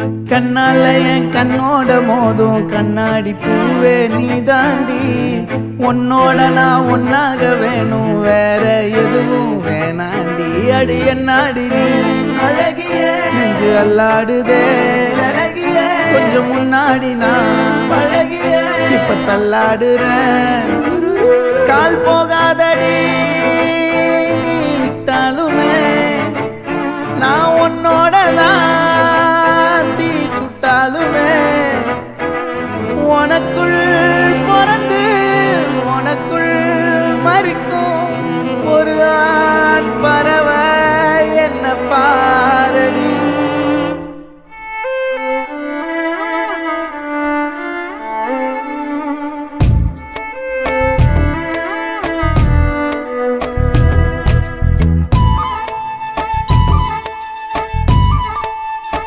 கண்ணால என் கண்ணோட மோதும் கண்ணாடி பூவே நீ தாண்டி உன்னோட நான் ஒன்னாக வேணும் வேற எதுவும் வேணாண்டி அடி என்னாடி நீ அழகிய நெஞ்சு அல்லாடுதே அழகிய கொஞ்சம் முன்னாடி நான் அழகிய இப்ப தள்ளாடுறேன் கால் போகாதடி நீ விட்டாலுமே நான் உன்னோட தான்